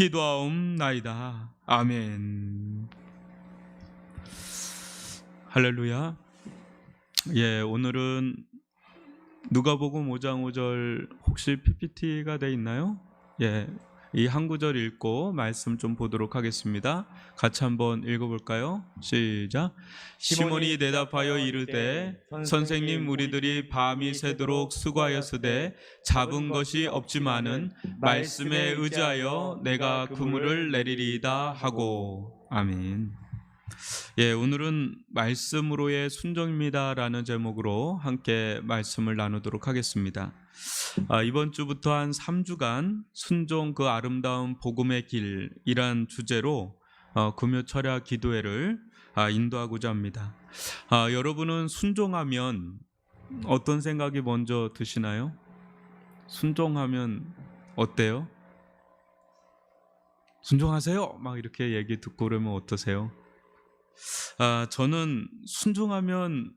기도하옵나이다. 아멘. 할렐루야. 예, 오늘은 누가복음 5장 5절 혹시 PPT가 돼 있나요? 예, 이 한 구절 읽고 말씀 좀 보도록 하겠습니다. 같이 한번 읽어볼까요? 시작. 시몬이 대답하여 이르되 선생님, 우리들이 밤이 새도록 수고하였으되 잡은 것이 없지만은 말씀에 의지하여 내가 그물을 내리리이다 하고. 아멘. 예, 오늘은 말씀으로의 순종입니다라는 제목으로 함께 말씀을 나누도록 하겠습니다. 이번 주부터 한 3주간 순종 그 아름다운 복음의 길이란 주제로 금요 철야 기도회를 인도하고자 합니다. 여러분은 순종하면 어떤 생각이 먼저 드시나요? 순종하면 어때요? 순종하세요! 막 이렇게 얘기 듣고 그러면 어떠세요? 저는 순종하면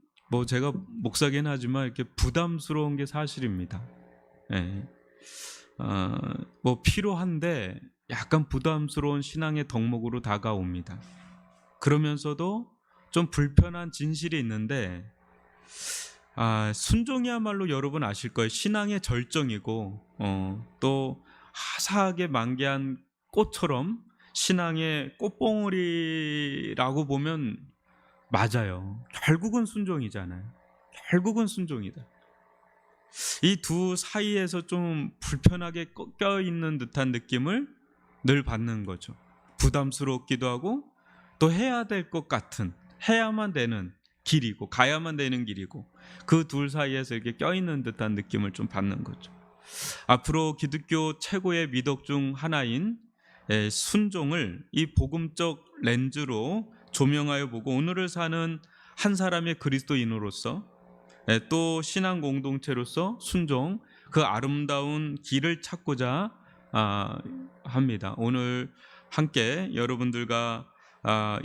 제가 목사긴 하지만 이렇게 부담스러운 게 사실입니다. 예. 필요한데 약간 부담스러운 신앙의 덕목으로 다가옵니다. 그러면서도 좀 불편한 진실이 있는데 순종이야말로 여러분 아실 거예요. 신앙의 절정이고 또 화사하게 만개한 꽃처럼 신앙의 꽃봉오리라고 보면 맞아요. 결국은 순종이잖아요. 결국은 순종이다. 이 두 사이에서 좀 불편하게 껴있는 듯한 느낌을 늘 받는 거죠. 부담스럽기도 하고 또 해야 될 것 같은, 해야만 되는 길이고 가야만 되는 길이고 그 둘 사이에서 이렇게 껴있는 듯한 느낌을 좀 받는 거죠. 앞으로 기독교 최고의 미덕 중 하나인 순종을 이 복음적 렌즈로 조명하여 보고 오늘을 사는 한 사람의 그리스도인으로서 또 신앙 공동체로서 순종 그 아름다운 길을 찾고자 합니다. 오늘 함께 여러분들과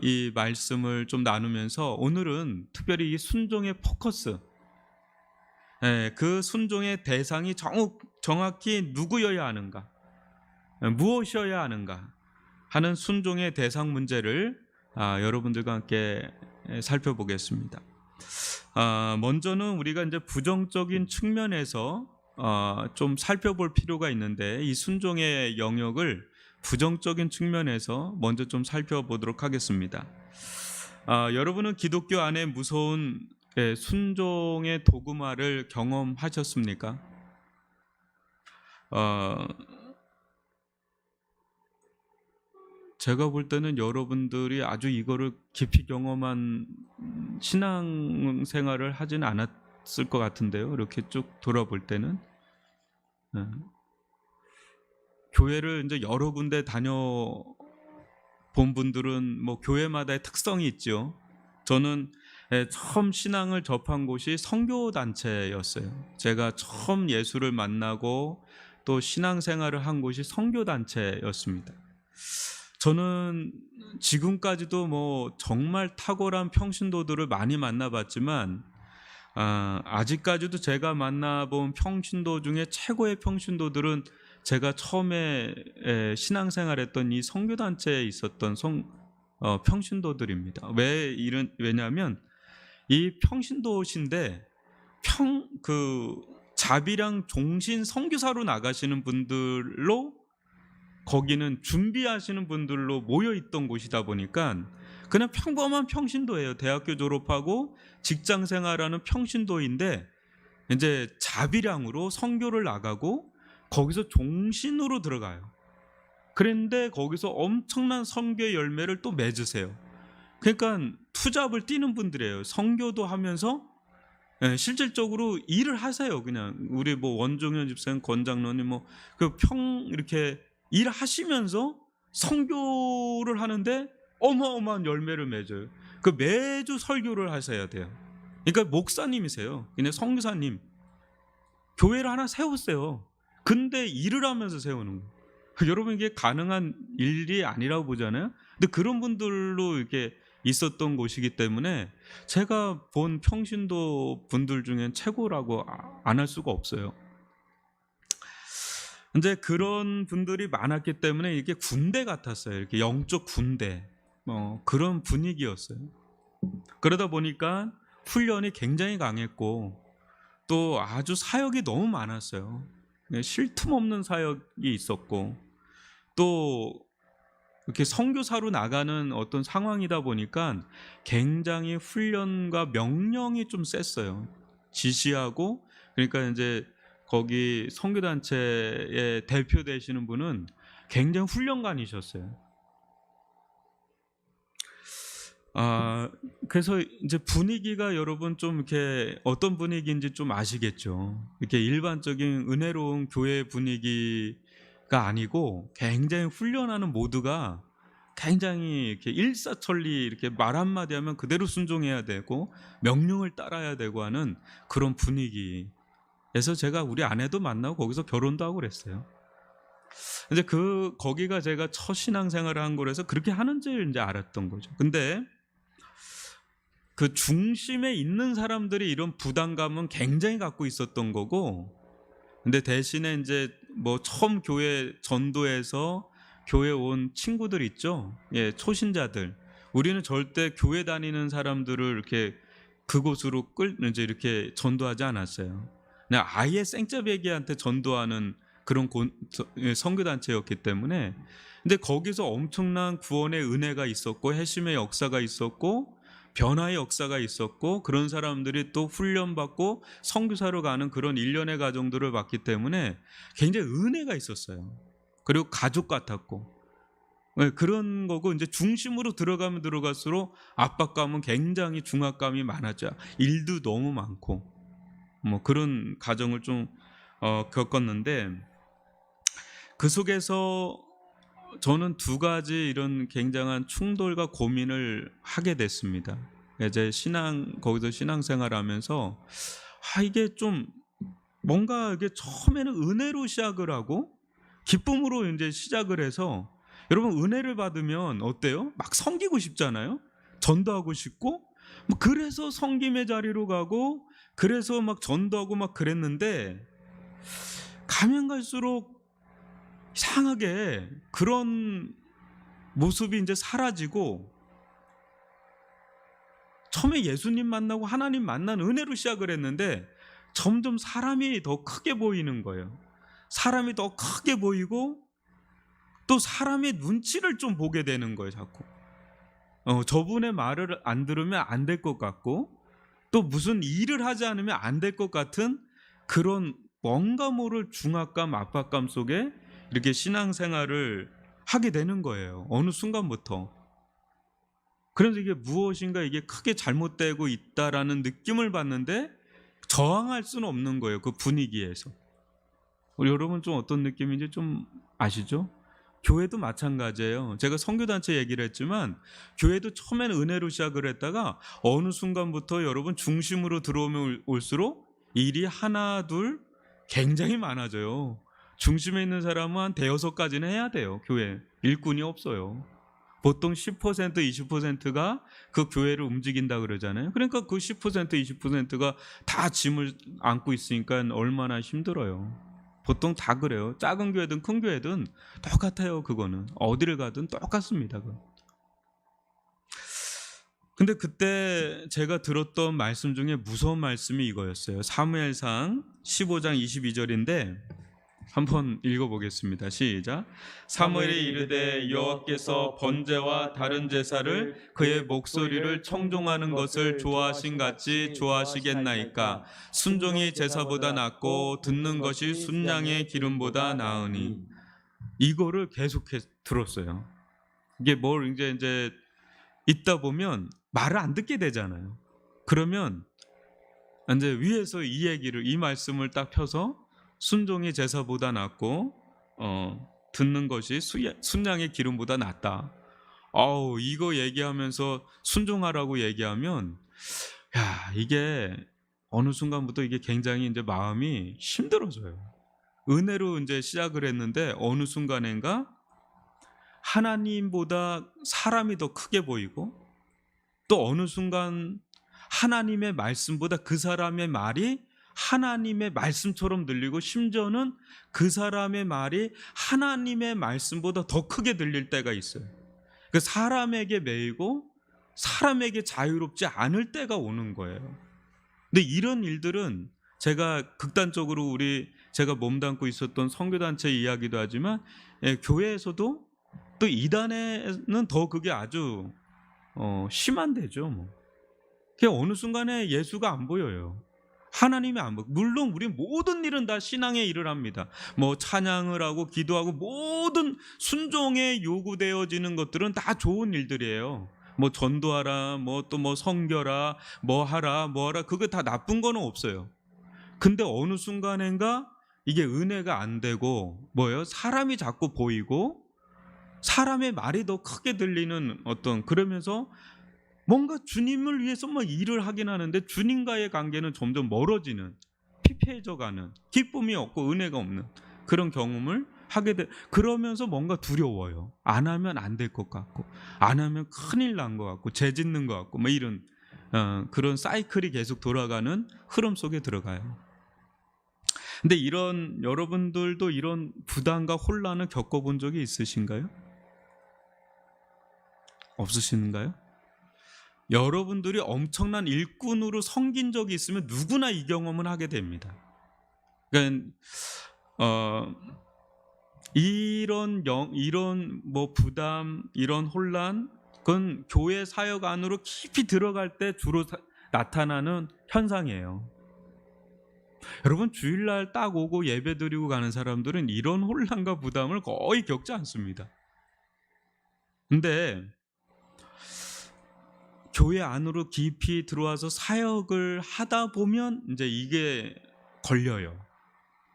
이 말씀을 좀 나누면서 오늘은 특별히 이 순종의 포커스, 그 순종의 대상이 정확히 누구여야 하는가, 무엇이어야 하는가 하는 순종의 대상 문제를 여러분들과 함께 살펴보겠습니다. 먼저는 우리가 이제 부정적인 측면에서 좀 살펴볼 필요가 있는데 이 순종의 영역을 부정적인 측면에서 먼저 좀 살펴보도록 하겠습니다. 여러분은 기독교 안에 무서운 순종의 도구마를 경험하셨습니까? 제가 볼 때는 여러분들이 아주 이거를 깊이 경험한 신앙생활을 하진 않았을 것 같은데요. 이렇게 쭉 돌아볼 때는 교회를 이제 여러 군데 다녀본 분들은 교회마다의 특성이 있죠. 저는 처음 신앙을 접한 곳이 선교단체였어요. 제가 처음 예수를 만나고 또 신앙생활을 한 곳이 선교단체였습니다. 저는 지금까지도 정말 탁월한 평신도들을 많이 만나봤지만 아직까지도 제가 만나본 평신도 중에 최고의 평신도들은 제가 처음에 신앙생활했던 이 선교단체에 있었던 평신도들입니다. 왜냐하면 이 평신도신데 자비랑 종신 선교사로 나가시는 분들로 거기는 준비하시는 분들로 모여있던 곳이다 보니까 그냥 평범한 평신도예요. 대학교 졸업하고 직장 생활하는 평신도인데 이제 자비량으로 선교를 나가고 거기서 종신으로 들어가요. 그런데 거기서 엄청난 선교의 열매를 또 맺으세요. 그러니까 투잡을 뛰는 분들이에요. 선교도 하면서 실질적으로 일을 하세요. 그냥 우리 원종현 집사님, 권장로님 이렇게 일하시면서 선교를 하는데 어마어마한 열매를 맺어요. 매주 설교를 하셔야 돼요. 그러니까 목사님이세요. 그냥 선교사님. 교회를 하나 세웠어요. 근데 일을 하면서 세우는 거예요. 여러분 이게 가능한 일이 아니라고 보잖아요. 근데 그런 분들로 이렇게 있었던 곳이기 때문에 제가 본 평신도 분들 중엔 최고라고 안 할 수가 없어요. 이제 그런 분들이 많았기 때문에 이게 군대 같았어요. 이렇게 영적 군대 그런 분위기였어요. 그러다 보니까 훈련이 굉장히 강했고 또 아주 사역이 너무 많았어요. 쉴 틈 없는 사역이 있었고 또 이렇게 선교사로 나가는 어떤 상황이다 보니까 굉장히 훈련과 명령이 좀 셌어요. 지시하고 그러니까 이제 거기 선교단체의 대표 되시는 분은 굉장히 훈련관이셨어요. 그래서 이제 분위기가 여러분 좀 이렇게 어떤 분위기인지 좀 아시겠죠. 이렇게 일반적인 은혜로운 교회 분위기가 아니고 굉장히 훈련하는 모두가 굉장히 이렇게 일사천리 이렇게 말 한마디 하면 그대로 순종해야 되고 명령을 따라야 되고 하는 그런 분위기에서 제가 우리 아내도 만나고 거기서 결혼도 하고 그랬어요. 이제 거기가 제가 첫 신앙생활을 한 거라서 그렇게 하는 줄 이제 알았던 거죠. 근데 그 중심에 있는 사람들이 이런 부담감은 굉장히 갖고 있었던 거고, 근데 대신에 이제 뭐 처음 교회 전도해서 교회 온 친구들 있죠. 예, 초신자들. 우리는 절대 교회 다니는 사람들을 이렇게 그곳으로 이제 이렇게 전도하지 않았어요. 그냥 아예 생짜배기한테 전도하는 그런 선교단체였기 때문에. 근데 거기서 엄청난 구원의 은혜가 있었고 회심의 역사가 있었고 변화의 역사가 있었고 그런 사람들이 또 훈련받고 선교사로 가는 그런 일련의 과정들을 봤기 때문에 굉장히 은혜가 있었어요. 그리고 가족 같았고 그런 거고 이제 중심으로 들어가면 들어갈수록 압박감은 굉장히 중압감이 많았죠. 일도 너무 많고 뭐 그런 과정을 좀 겪었는데 그 속에서 저는 두 가지 이런 굉장한 충돌과 고민을 하게 됐습니다. 이제 거기서 신앙생활하면서 이게 좀 뭔가 이게 처음에는 은혜로 시작을 하고 기쁨으로 이제 시작을 해서 여러분 은혜를 받으면 어때요? 막 섬기고 싶잖아요. 전도하고 싶고 그래서 섬김의 자리로 가고 그래서 막 전도하고 막 그랬는데 가면 갈수록 이상하게 그런 모습이 이제 사라지고 처음에 예수님 만나고 하나님 만난 은혜로 시작을 했는데 점점 사람이 더 크게 보이는 거예요. 사람이 더 크게 보이고 또 사람의 눈치를 좀 보게 되는 거예요. 자꾸 저분의 말을 안 들으면 안 될 것 같고 또 무슨 일을 하지 않으면 안 될 것 같은 그런 뭔가 모를 중압감, 압박감 속에 이렇게 신앙생활을 하게 되는 거예요. 어느 순간부터. 그래서 이게 무엇인가 이게 크게 잘못되고 있다라는 느낌을 받는데 저항할 수는 없는 거예요. 그 분위기에서. 우리 여러분 좀 어떤 느낌인지 좀 아시죠? 교회도 마찬가지예요. 제가 선교단체 얘기를 했지만 교회도 처음에는 은혜로 시작을 했다가 어느 순간부터 여러분 중심으로 들어오면 올수록 일이 하나 둘 굉장히 많아져요. 중심에 있는 사람은 한 대여섯 가지는 해야 돼요. 교회 일꾼이 없어요. 보통 10% 20%가 그 교회를 움직인다 그러잖아요. 그러니까 그 10% 20%가 다 짐을 안고 있으니까 얼마나 힘들어요. 보통 다 그래요. 작은 교회든 큰 교회든 똑같아요. 그거는 어디를 가든 똑같습니다. 근데 그때 제가 들었던 말씀 중에 무서운 말씀이 이거였어요. 사무엘상 15장 22절인데 한번 읽어보겠습니다. 시작. 사무엘이 이르되 여호와께서 번제와 다른 제사를 그의 목소리를 청종하는 것을 좋아하신 같이 좋아하시겠나이까. 순종이 제사보다 낫고 듣는 것이 순양의 기름보다 나으니. 이거를 계속해 들었어요. 이게 뭘 이제 있다 보면 말을 안 듣게 되잖아요. 그러면 이제 위에서 이 말씀을 딱 펴서 순종이 제사보다 낫고 듣는 것이 순양의 기름보다 낫다. 이거 얘기하면서 순종하라고 얘기하면 이게 어느 순간부터 이게 굉장히 이제 마음이 힘들어져요. 은혜로 이제 시작을 했는데 어느 순간인가 하나님보다 사람이 더 크게 보이고 또 어느 순간 하나님의 말씀보다 그 사람의 말이 하나님의 말씀처럼 들리고 심지어는 그 사람의 말이 하나님의 말씀보다 더 크게 들릴 때가 있어요. 그 사람에게 매이고 사람에게 자유롭지 않을 때가 오는 거예요. 근데 이런 일들은 제가 극단적으로 제가 몸담고 있었던 선교단체 이야기도 하지만 교회에서도 또 이단에는 더 그게 아주 심한데죠. 뭐. 어느 순간에 예수가 안 보여요. 하나님이 안 보여. 물론 우리 모든 일은 다 신앙의 일을 합니다. 뭐 찬양을 하고 기도하고 모든 순종에 요구되어지는 것들은 다 좋은 일들이에요. 뭐 전도하라, 뭐 또 뭐 성결하, 뭐 하라, 그거 다 나쁜 거는 없어요. 근데 어느 순간인가 이게 은혜가 안 되고 뭐예요? 사람이 자꾸 보이고 사람의 말이 더 크게 들리는 그러면서 뭔가 주님을 위해서 막 일을 하긴 하는데 주님과의 관계는 점점 멀어지는, 피폐해져가는, 기쁨이 없고 은혜가 없는 그런 경험을 하게 돼. 그러면서 뭔가 두려워요. 안 하면 안 될 것 같고, 안 하면 큰일 난 것 같고, 죄 짓는 것 같고, 뭐 이런 그런 사이클이 계속 돌아가는 흐름 속에 들어가요. 근데 여러분들도 이런 부담과 혼란을 겪어본 적이 있으신가요? 없으신가요? 여러분들이 엄청난 일꾼으로 섬긴 적이 있으면 누구나 이 경험은 하게 됩니다. 그러니까 이런 뭐 부담, 이런 혼란, 그건 교회 사역 안으로 깊이 들어갈 때 주로 나타나는 현상이에요. 여러분, 주일날 딱 오고 예배 드리고 가는 사람들은 이런 혼란과 부담을 거의 겪지 않습니다. 근데 교회 안으로 깊이 들어와서 사역을 하다 보면 이제 이게 걸려요.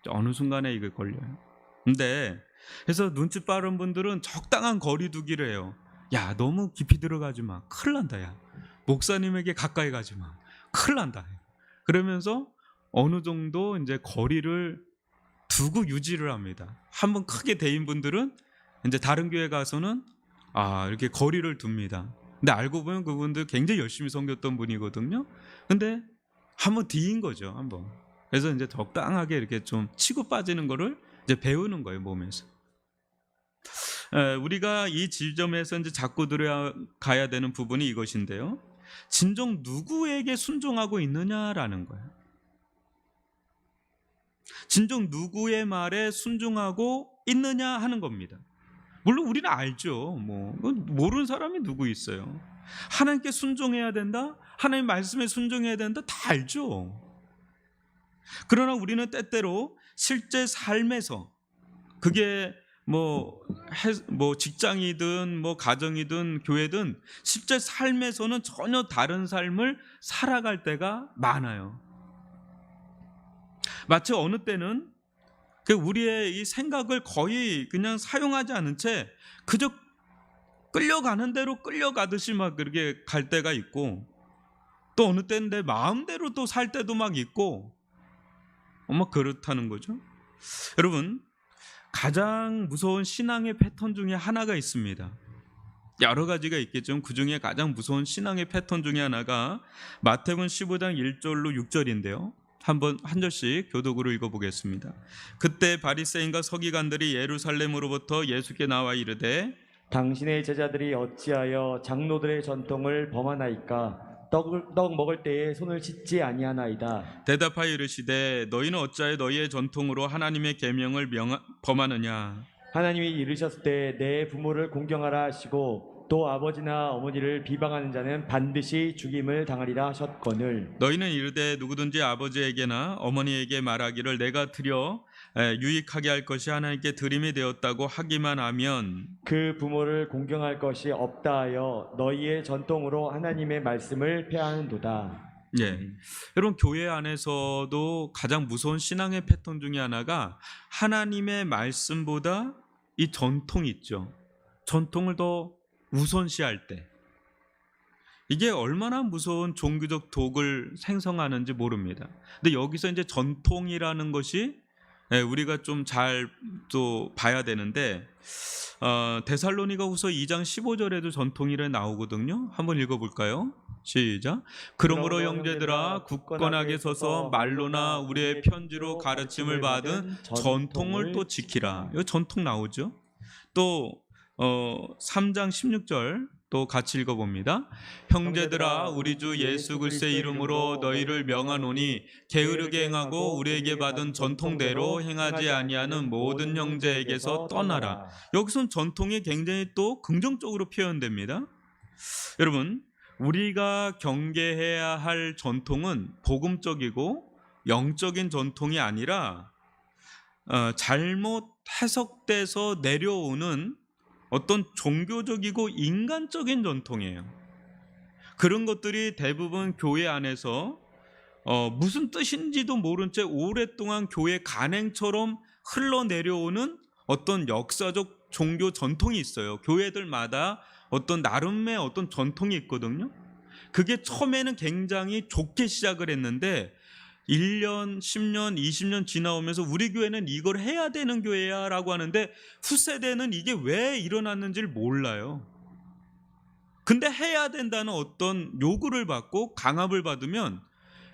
어느 순간에 이게 걸려요. 근데 그래서 눈치 빠른 분들은 적당한 거리 두기를 해요. 야, 너무 깊이 들어가지 마. 큰일 난다. 야, 목사님에게 가까이 가지 마. 큰일 난다. 그러면서 어느 정도 이제 거리를 두고 유지를 합니다. 한번 크게 데인 분들은 이제 다른 교회 가서는 이렇게 거리를 둡니다. 근데 알고 보면 그분들 굉장히 열심히 섬겼던 분이거든요. 근데 한번 뒤인 거죠, 한번. 그래서 이제 적당하게 이렇게 좀 치고 빠지는 거를 이제 배우는 거예요, 몸에서. 우리가 이 지점에서 이제 자꾸 들어가야 되는 부분이 이것인데요. 진정 누구에게 순종하고 있느냐라는 거예요. 진정 누구의 말에 순종하고 있느냐 하는 겁니다. 물론 우리는 알죠. 모르는 사람이 누구 있어요. 하나님께 순종해야 된다, 하나님 말씀에 순종해야 된다, 다 알죠. 그러나 우리는 때때로 실제 삶에서, 그게 뭐 직장이든 뭐 가정이든 교회든 실제 삶에서는 전혀 다른 삶을 살아갈 때가 많아요. 마치 어느 때는 우리의 이 생각을 거의 그냥 사용하지 않은 채 그저 끌려가는 대로 끌려가듯이 막 그렇게 갈 때가 있고, 또 어느 때는 내 마음대로 또 살 때도 막 있고, 그렇다는 거죠. 여러분, 가장 무서운 신앙의 패턴 중에 하나가 있습니다. 여러 가지가 있겠지만 그 중에 가장 무서운 신앙의 패턴 중에 하나가 마태복음 15장 1절로 6절인데요. 한번 한 절씩 교독으로 읽어보겠습니다. 그때 바리새인과 서기관들이 예루살렘으로부터 예수께 나와 이르되, 당신의 제자들이 어찌하여 장로들의 전통을 범하나이까? 떡 먹을 때에 손을 씻지 아니하나이다. 대답하여 이르시되, 너희는 어찌하여 너희의 전통으로 하나님의 계명을 범하느냐? 하나님이 이르셨을 때 내 부모를 공경하라 하시고 또 아버지나 어머니를 비방하는 자는 반드시 죽임을 당하리라 하셨거늘, 너희는 이르되 누구든지 아버지에게나 어머니에게 말하기를 내가 드려 유익하게 할 것이 하나님께 드림이 되었다고 하기만 하면 그 부모를 공경할 것이 없다 하여 너희의 전통으로 하나님의 말씀을 폐하는도다. 여러분, 교회 안에서도 가장 무서운 신앙의 패턴 중에 하나가 하나님의 말씀보다 이 전통이 있죠. 전통을 더 우선시할 때, 이게 얼마나 무서운 종교적 독을 생성하는지 모릅니다. 근데 여기서 이제 전통이라는 것이 우리가 좀 잘 또 봐야 되는데, 데살로니가후서 2장 15절에도 전통이라 나오거든요. 한번 읽어볼까요? 시작. 그러므로 형제들아 굳건하게 서서 말로나 우리의 편지로 가르침을 받은 전통을 또 지키라. 이 전통 나오죠. 또 3장 16절 또 같이 읽어봅니다. 형제들아 우리 주 예수 그리스도의 이름으로 너희를 명하노니 게으르게 행하고 우리에게 받은 전통대로 행하지 아니하는 모든 형제에게서 떠나라. 여기선 전통이 굉장히 또 긍정적으로 표현됩니다. 여러분, 우리가 경계해야 할 전통은 복음적이고 영적인 전통이 아니라 잘못 해석돼서 내려오는 어떤 종교적이고 인간적인 전통이에요. 그런 것들이 대부분 교회 안에서 무슨 뜻인지도 모른 채 오랫동안 교회 간행처럼 흘러내려오는 어떤 역사적 종교 전통이 있어요. 교회들마다 어떤 나름의 어떤 전통이 있거든요. 그게 처음에는 굉장히 좋게 시작을 했는데 1년, 10년, 20년 지나오면서 우리 교회는 이걸 해야 되는 교회야 라고 하는데 후세대는 이게 왜 일어났는지를 몰라요. 근데 해야 된다는 어떤 요구를 받고 강압을 받으면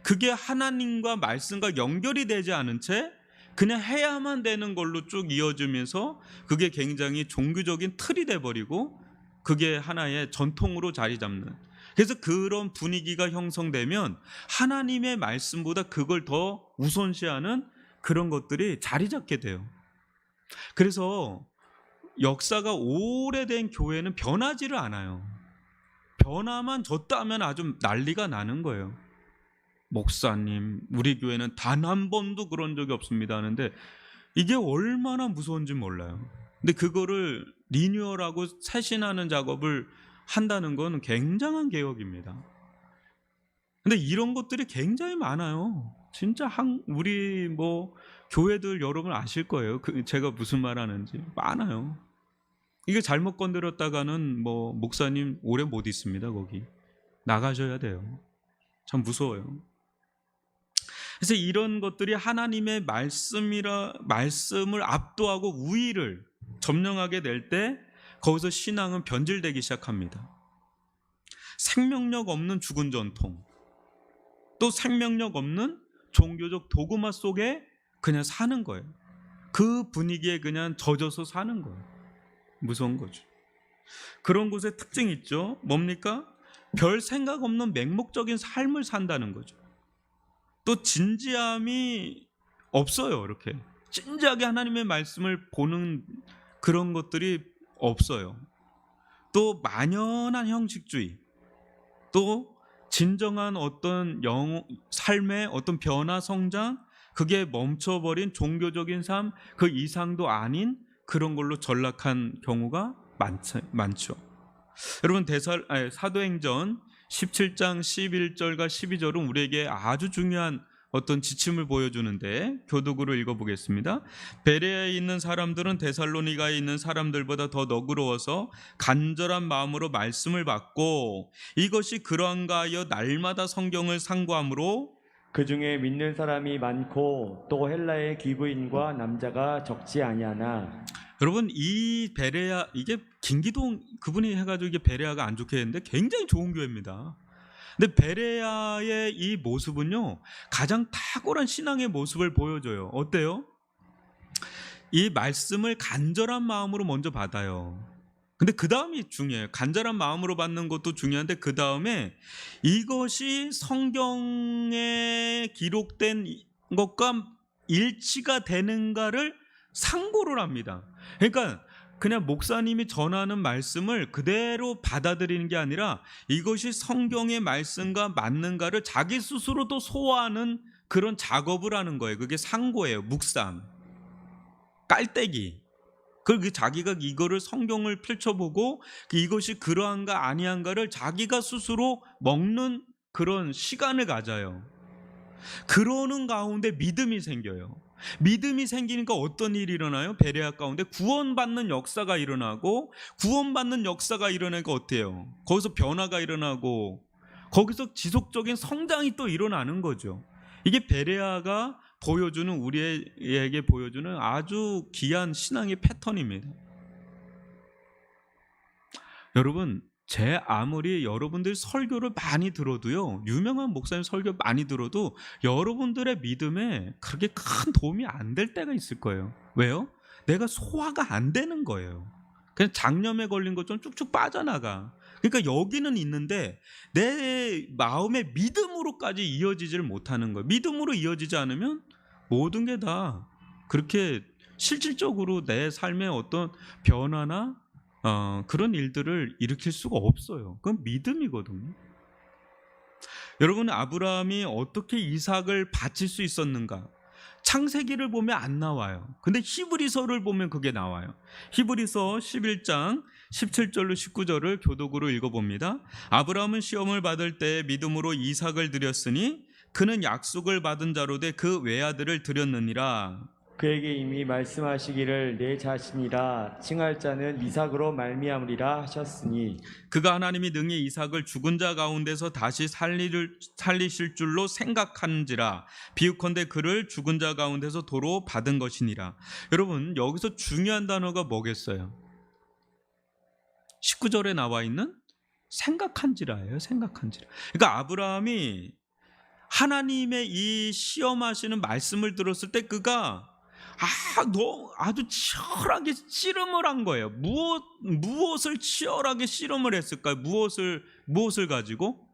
그게 하나님과 말씀과 연결이 되지 않은 채 그냥 해야만 되는 걸로 쭉 이어지면서 그게 굉장히 종교적인 틀이 돼버리고 그게 하나의 전통으로 자리 잡는, 그래서 그런 분위기가 형성되면 하나님의 말씀보다 그걸 더 우선시하는 그런 것들이 자리 잡게 돼요. 그래서 역사가 오래된 교회는 변하지를 않아요. 변화만 줬다 하면 아주 난리가 나는 거예요. 목사님, 우리 교회는 단 한 번도 그런 적이 없습니다 하는데 이게 얼마나 무서운지 몰라요. 근데 그거를 리뉴얼하고 쇄신하는 작업을 한다는 건 굉장한 개혁입니다. 근데 이런 것들이 굉장히 많아요. 진짜 우리 교회들 여러분 아실 거예요. 제가 무슨 말 하는지. 많아요. 이게 잘못 건드렸다가는 목사님 오래 못 있습니다. 거기 나가셔야 돼요. 참 무서워요. 그래서 이런 것들이 하나님의 말씀을 압도하고 우위를 점령하게 될 때 거기서 신앙은 변질되기 시작합니다. 생명력 없는 죽은 전통, 또 생명력 없는 종교적 도구마 속에 그냥 사는 거예요. 그 분위기에 그냥 젖어서 사는 거예요. 무서운 거죠. 그런 곳에 특징이 있죠. 뭡니까? 별 생각 없는 맹목적인 삶을 산다는 거죠. 또 진지함이 없어요. 이렇게 진지하게 하나님의 말씀을 보는 그런 것들이 없어요. 또 만연한 형식주의, 또 진정한 어떤 삶의 어떤 변화 성장, 그게 멈춰버린 종교적인 삶, 그 이상도 아닌 그런 걸로 전락한 경우가 많죠. 여러분 사도행전 17장 11절과 12절은 우리에게 아주 중요한 어떤 지침을 보여주는데 교독으로 읽어보겠습니다. 베레아에 있는 사람들은 데살로니가에 있는 사람들보다 더 너그러워서 간절한 마음으로 말씀을 받고 이것이 그러한가 하여 날마다 성경을 상고함으로 그 중에 믿는 사람이 많고 또 헬라의 귀부인과 남자가 적지 아니하나. 여러분 이 베레아, 이게 김기동 그분이 해가지고 이게 베레아가 안 좋게 했는데 굉장히 좋은 교회입니다. 근데 베레아의 이 모습은요 가장 탁월한 신앙의 모습을 보여줘요. 어때요? 이 말씀을 간절한 마음으로 먼저 받아요. 근데 그 다음이 중요해요. 간절한 마음으로 받는 것도 중요한데 그 다음에 이것이 성경에 기록된 것과 일치가 되는가를 상고를 합니다. 그러니까 그냥 목사님이 전하는 말씀을 그대로 받아들이는 게 아니라 이것이 성경의 말씀과 맞는가를 자기 스스로도 소화하는 그런 작업을 하는 거예요. 그게 상고예요. 묵상, 깔때기. 그 자기가 이거를 성경을 펼쳐보고 이것이 그러한가 아니한가를 자기가 스스로 먹는 그런 시간을 가져요. 그러는 가운데 믿음이 생겨요. 믿음이 생기니까 어떤 일이 일어나요? 베레아 가운데 구원받는 역사가 일어나고, 구원받는 역사가 일어나니까 어때요? 거기서 변화가 일어나고 거기서 지속적인 성장이 또 일어나는 거죠. 이게 베레아가 보여주는, 우리에게 보여주는 아주 귀한 신앙의 패턴입니다. 여러분 제 아무리 여러분들 설교를 많이 들어도요, 유명한 목사님 설교 많이 들어도 여러분들의 믿음에 그렇게 큰 도움이 안 될 때가 있을 거예요. 왜요? 내가 소화가 안 되는 거예요. 그냥 장염에 걸린 것처럼 쭉쭉 빠져나가. 그러니까 여기는 있는데 내 마음의 믿음으로까지 이어지지를 못하는 거예요. 믿음으로 이어지지 않으면 모든 게 다 그렇게 실질적으로 내 삶의 어떤 변화나 그런 일들을 일으킬 수가 없어요. 그건 믿음이거든요. 여러분, 아브라함이 어떻게 이삭을 바칠 수 있었는가? 창세기를 보면 안 나와요. 근데 히브리서를 보면 그게 나와요. 히브리서 11장 17절로 19절을 교독으로 읽어봅니다. 아브라함은 시험을 받을 때 믿음으로 이삭을 드렸으니 그는 약속을 받은 자로 돼 그 외아들을 드렸느니라. 그에게 이미 말씀하시기를 내 자신이라 칭할 자는 이삭으로 말미암으리라 하셨으니 그가 하나님이 능히 이삭을 죽은 자 가운데서 다시 살리실 줄로 생각하는지라. 비유컨대 그를 죽은 자 가운데서 도로 받은 것이니라. 여러분, 여기서 중요한 단어가 뭐겠어요? 19절에 나와 있는 생각한지라예요. 생각한지라. 그러니까 아브라함이 하나님의 이 시험하시는 말씀을 들었을 때 그가 아주 치열하게 씨름을 한 거예요. 무엇을 치열하게 씨름을 했을까요? 무엇을 가지고?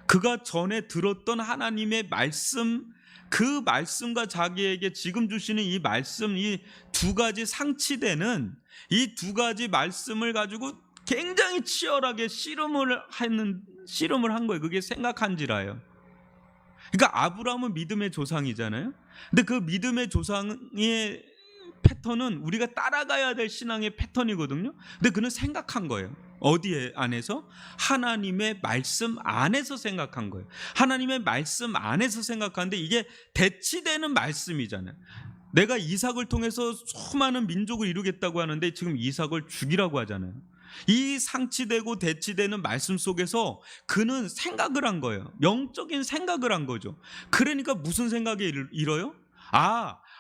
그가 전에 들었던 하나님의 말씀, 그 말씀과 자기에게 지금 주시는 이 말씀, 이 두 가지 상치되는 이 두 가지 말씀을 가지고 굉장히 치열하게 씨름을 한 거예요. 그게 생각한지라요. 그러니까 아브라함은 믿음의 조상이잖아요. 근데 그 믿음의 조상의 패턴은 우리가 따라가야 될 신앙의 패턴이거든요. 근데 그는 생각한 거예요. 어디에 안에서? 하나님의 말씀 안에서 생각한 거예요. 하나님의 말씀 안에서 생각하는데 이게 대치되는 말씀이잖아요. 내가 이삭을 통해서 수많은 민족을 이루겠다고 하는데 지금 이삭을 죽이라고 하잖아요. 이 상치되고 대치되는 말씀 속에서 그는 생각을 한 거예요. 영적인 생각을 한 거죠. 그러니까 무슨 생각이 일어요?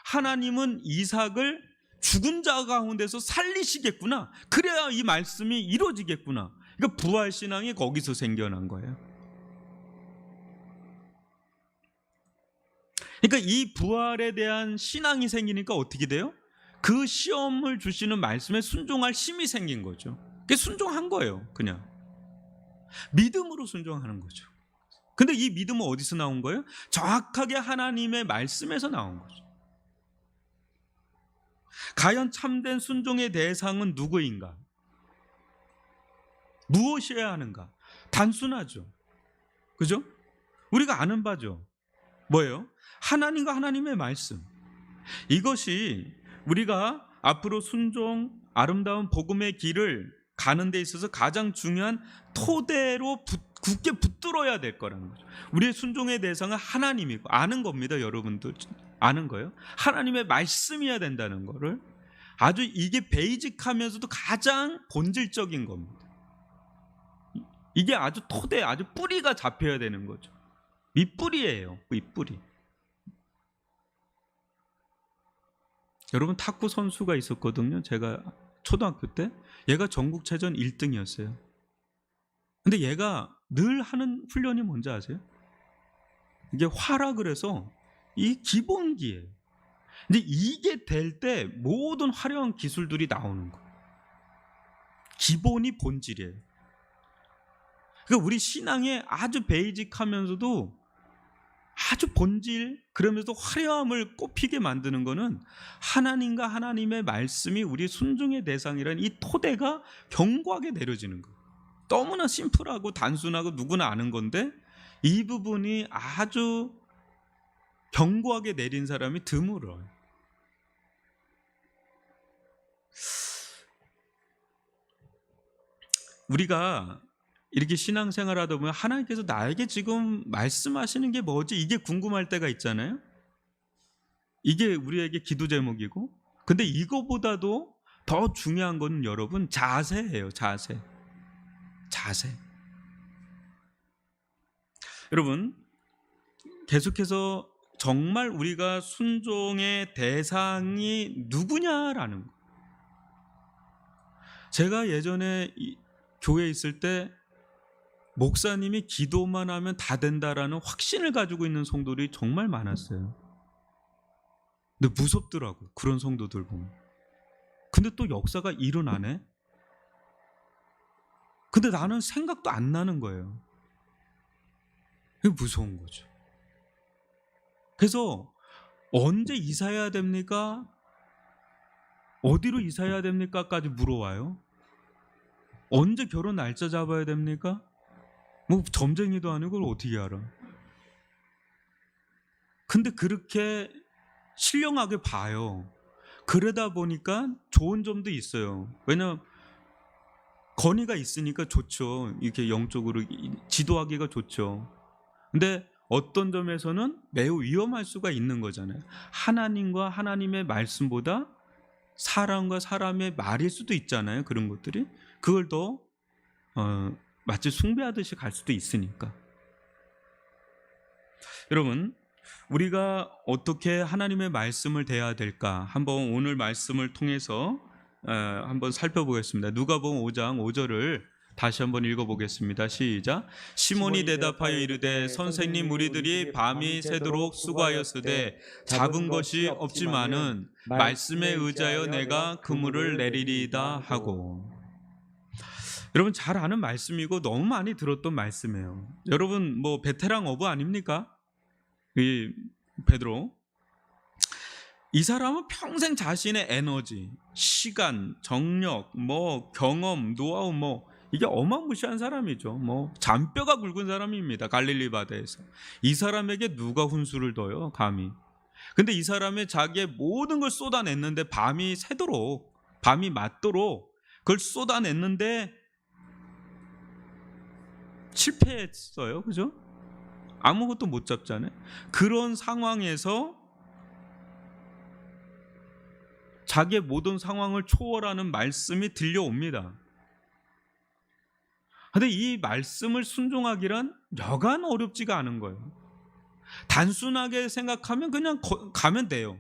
하나님은 이삭을 죽은 자 가운데서 살리시겠구나. 그래야 이 말씀이 이루어지겠구나. 그러니까 부활신앙이 거기서 생겨난 거예요. 그러니까 이 부활에 대한 신앙이 생기니까 어떻게 돼요? 그 시험을 주시는 말씀에 순종할 힘이 생긴 거죠. 그게 순종한 거예요. 그냥 믿음으로 순종하는 거죠. 근데 이 믿음은 어디서 나온 거예요? 정확하게 하나님의 말씀에서 나온 거죠. 과연 참된 순종의 대상은 누구인가? 무엇이어야 하는가? 단순하죠. 그죠? 우리가 아는 바죠. 뭐예요? 하나님과 하나님의 말씀. 이것이 우리가 앞으로 순종, 아름다운 복음의 길을 가는 데 있어서 가장 중요한 토대로 굳게 붙들어야 될 거라는 거죠. 우리의 순종의 대상은 하나님이고, 아는 겁니다. 여러분들 아는 거예요. 하나님의 말씀이어야 된다는 거를 아주 이게 베이직하면서도 가장 본질적인 겁니다. 이게 아주 토대, 아주 뿌리가 잡혀야 되는 거죠. 윗뿌리예요. 윗뿌리. 여러분, 탁구 선수가 있었거든요. 제가 초등학교 때 얘가 전국체전 1등이었어요. 근데 얘가 늘 하는 훈련이 뭔지 아세요? 이게 화라 그래서 이 기본기예요. 근데 이게 될 때 모든 화려한 기술들이 나오는 거예요. 기본이 본질이에요. 그러니까 우리 신앙에 아주 베이직하면서도 아주 본질, 그러면서 화려함을 꽃피게 만드는 것은 하나님과 하나님의 말씀이 우리 순종의 대상이라는 이 토대가 견고하게 내려지는 거예요. 너무나 심플하고 단순하고 누구나 아는 건데 이 부분이 아주 견고하게 내린 사람이 드물어요. 우리가 이렇게 신앙생활 하다 보면 하나님께서 나에게 지금 말씀하시는 게 뭐지? 이게 궁금할 때가 있잖아요. 이게 우리에게 기도 제목이고, 근데 이거보다도 더 중요한 건 여러분 자세예요. 자세. 여러분, 계속해서 정말 우리가 순종의 대상이 누구냐라는 거. 제가 예전에 교회에 있을 때 목사님이 기도만 하면 다 된다라는 확신을 가지고 있는 성도들이 정말 많았어요. 근데 무섭더라고, 그런 성도들 보면. 근데 또 역사가 일어나네? 근데 나는 생각도 안 나는 거예요. 이게 무서운 거죠. 그래서 언제 이사해야 됩니까? 어디로 이사해야 됩니까? 까지 물어와요. 언제 결혼 날짜 잡아야 됩니까? 뭐 점쟁이도 아니고 그걸 어떻게 알아? 근데 그렇게 신령하게 봐요. 그러다 보니까 좋은 점도 있어요. 왜냐면 건의가 있으니까 좋죠. 이렇게 영적으로 지도하기가 좋죠. 근데 어떤 점에서는 매우 위험할 수가 있는 거잖아요. 하나님과 하나님의 말씀보다 사람과 사람의 말일 수도 있잖아요. 그런 것들이 그걸 더 마치 숭배하듯이 갈 수도 있으니까. 여러분, 우리가 어떻게 하나님의 말씀을 대해야 될까? 한번 오늘 말씀을 통해서 한번 살펴보겠습니다. 누가복음 5장 5절을 다시 한번 읽어보겠습니다. 시작. 시몬이 대답하여 이르되 선생님, 우리들이 밤이 새도록 수고하였으되 잡은 것이 없지만은 말씀에 의지하여 내가 그물을 내리리이다 하고. 여러분 잘 아는 말씀이고 너무 많이 들었던 말씀이에요. 여러분 뭐 베테랑 어부 아닙니까? 이 베드로. 이 사람은 평생 자신의 에너지, 시간, 정력, 뭐 경험, 노하우 뭐 이게 어마무시한 사람이죠. 뭐 잔뼈가 굵은 사람입니다. 갈릴리 바다에서. 이 사람에게 누가 훈수를 둬요? 감히. 근데 이 사람의 자기의 모든 걸 쏟아냈는데 밤이 새도록, 밤이 맞도록 그걸 쏟아냈는데 실패했어요. 그죠? 아무것도 못 잡잖아요. 그런 상황에서 자기의 모든 상황을 초월하는 말씀이 들려옵니다. 근데 이 말씀을 순종하기란 여간 어렵지가 않은 거예요. 단순하게 생각하면 그냥 가면 돼요.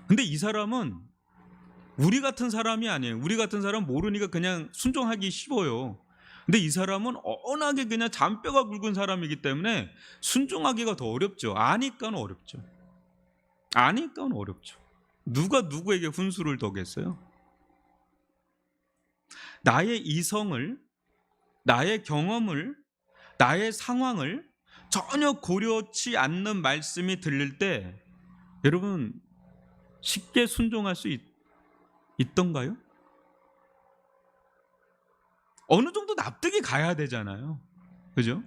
근데 이 사람은 우리 같은 사람이 아니에요. 우리 같은 사람 모르니까 그냥 순종하기 쉬워요. 근데 이 사람은 워낙에 그냥 잔뼈가 굵은 사람이기 때문에 순종하기가 더 어렵죠. 아니까는 어렵죠. 아니까는 어렵죠. 누가 누구에게 훈수를 둬겠어요? 나의 이성을, 나의 경험을, 나의 상황을 전혀 고려치 않는 말씀이 들릴 때 여러분 쉽게 순종할 수 있던가요? 어느 정도 납득이 가야 되잖아요. 그죠?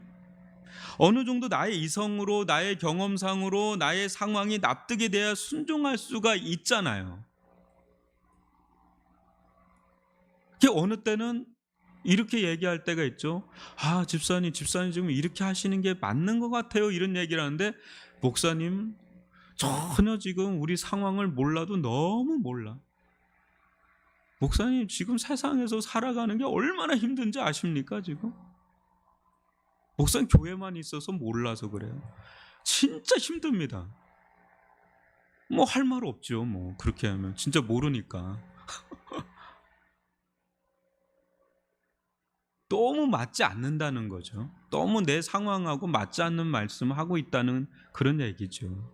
어느 정도 나의 이성으로, 나의 경험상으로, 나의 상황이 납득이 돼야 순종할 수가 있잖아요. 어느 때는 이렇게 얘기할 때가 있죠. 아, 집사님 지금 이렇게 하시는 게 맞는 것 같아요. 이런 얘기를 하는데 목사님 전혀 지금 우리 상황을 몰라도 너무 몰라. 목사님 지금 세상에서 살아가는 게 얼마나 힘든지 아십니까 지금? 목사님 교회만 있어서 몰라서 그래요. 진짜 힘듭니다. 뭐 할 말 없죠. 뭐 그렇게 하면 진짜 모르니까. 너무 맞지 않는다는 거죠. 너무 내 상황하고 맞지 않는 말씀을 하고 있다는 그런 얘기죠.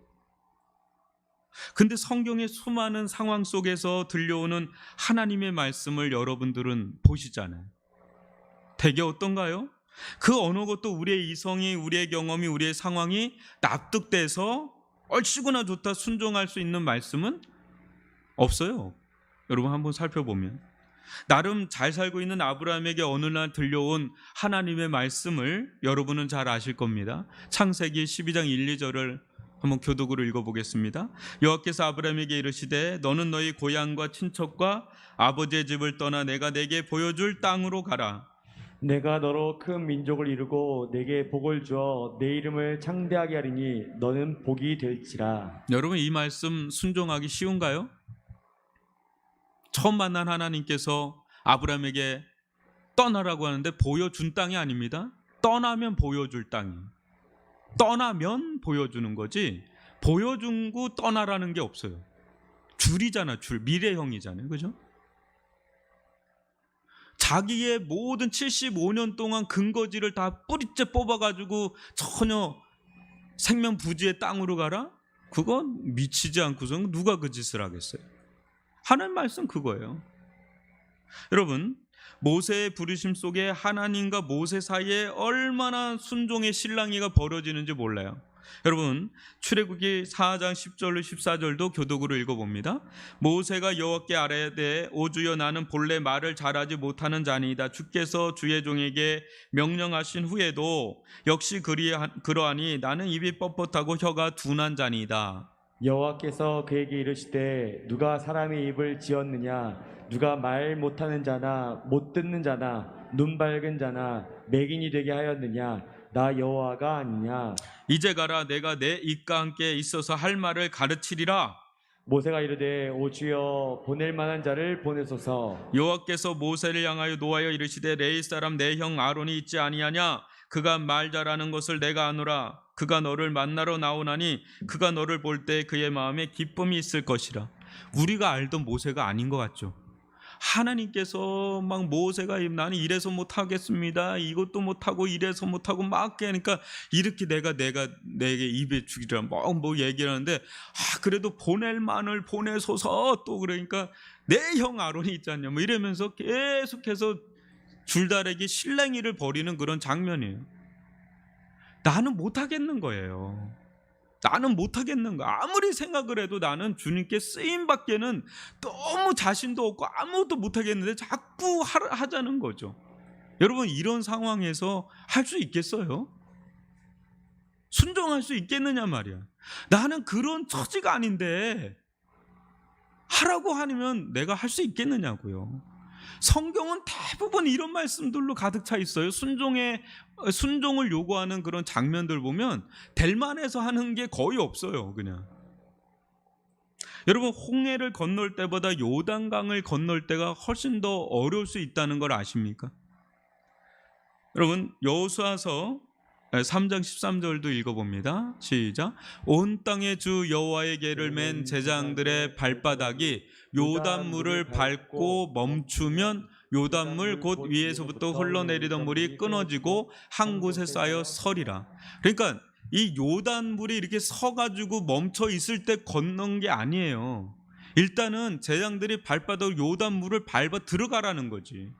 근데 성경의 수많은 상황 속에서 들려오는 하나님의 말씀을 여러분들은 보시잖아요. 대개 어떤가요? 그 어느 것도 우리의 이성이, 우리의 경험이, 우리의 상황이 납득돼서 얼씨구나 좋다 순종할 수 있는 말씀은 없어요. 여러분 한번 살펴보면 나름 잘 살고 있는 아브라함에게 어느 날 들려온 하나님의 말씀을 여러분은 잘 아실 겁니다. 창세기 12장 1, 2절을 한번 교독으로 읽어보겠습니다. 여호와께서 아브라함에게 이르시되 너는 너희 고향과 친척과 아버지의 집을 떠나 내가 내게 보여줄 땅으로 가라. 내가 너로 큰 민족을 이루고 내게 복을 주어 내 이름을 창대하게 하리니 너는 복이 될지라. 여러분 이 말씀 순종하기 쉬운가요? 처음 만난 하나님께서 아브라함에게 떠나라고 하는데 보여준 땅이 아닙니다. 떠나면 보여줄 땅이. 떠나면 보여주는 거지 보여준 거 떠나라는 게 없어요. 줄이잖아. 줄. 미래형이잖아요. 그죠? 자기의 모든 75년 동안 근거지를 다 뿌리째 뽑아가지고 전혀 생명 부지의 땅으로 가라? 그건 미치지 않고선 누가 그 짓을 하겠어요? 하나님 말씀 그거예요. 여러분, 모세의 부르심 속에 하나님과 모세 사이에 얼마나 순종의 실랑이가 벌어지는지 몰라요. 여러분, 출애굽기 4장 10절로 14절도 교독으로 읽어봅니다. 모세가 여호와께 아뢰되 오 주여 나는 본래 말을 잘하지 못하는 자니이다. 주께서 주의 종에게 명령하신 후에도 역시 그러하니 나는 입이 뻣뻣하고 혀가 둔한 자니이다. 여호와께서 그에게 이르시되 누가 사람의 입을 지었느냐 누가 말 못하는 자나 못 듣는 자나 눈 밝은 자나 맹인이 되게 하였느냐 나 여호와가 아니냐. 이제 가라 내가 내 입과 함께 있어서 할 말을 가르치리라. 모세가 이르되 오 주여 보낼 만한 자를 보내소서. 여호와께서 모세를 향하여 노하여 이르시되 레위 사람 내 형 아론이 있지 아니하냐. 그가 말 잘하는 것을 내가 아노라. 그가 너를 만나러 나오나니 그가 너를 볼 때 그의 마음에 기쁨이 있을 것이라. 우리가 알던 모세가 아닌 것 같죠. 하나님께서 막 모세가 나는 이래서 못하겠습니다, 이것도 못하고 이래서 못하고 막 그러니까 이렇게 내가 내게 입에 죽이라 뭐 얘기를 하는데, 그래도 보낼 만을 보내소서. 또 그러니까 내 형 아론이 있지 않냐 뭐 이러면서 계속해서 줄다리기 실랭이를 벌이는 그런 장면이에요. 나는 못하겠는 거예요. 나는 못하겠는 거야. 아무리 생각을 해도 나는 주님께 쓰임밖에는 너무 자신도 없고 아무것도 못하겠는데 자꾸 하자는 거죠. 여러분, 이런 상황에서 할 수 있겠어요? 순종할 수 있겠느냐 말이야. 나는 그런 처지가 아닌데 하라고 하면 내가 할 수 있겠느냐고요. 성경은 대부분 이런 말씀들로 가득 차 있어요. 순종을 요구하는 그런 장면들 보면 될 만해서 하는 게 거의 없어요. 그냥 여러분, 홍해를 건널 때보다 요단강을 건널 때가 훨씬 더 어려울 수 있다는 걸 아십니까? 여러분, 여호수아서 3장 13절도 읽어봅니다. 시작. 온 땅의 주 여호와의 계를 맨 제장들의 발바닥이 요단물을 밟고 멈추면 요단물 곧 위에서부터 흘러내리던 물이 끊어지고 한 곳에 쌓여 서리라. 그러니까 이 요단물이 이렇게 서가지고 멈춰 있을 때 걷는 게 아니에요. 일단은 제장들이 발바닥 요단물을 밟아 들어가라는 거지.